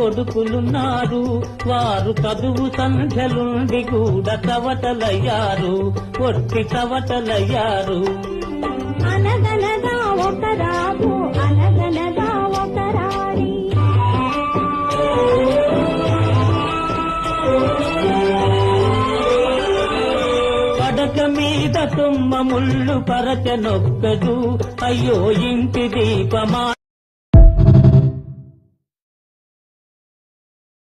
కొడుకులున్నారు, వారు చదువు సంధ్యలుండి కూడా చవటలయ్యారు, ఒట్టి చవటలయ్యారు. అనగనగా ఒక రాము, అనగనగా ఒక రాణి. పడక మీద తుమ్మ ముళ్ళు పరచనొక్కదు, అయ్యో ఇంటి దీపమా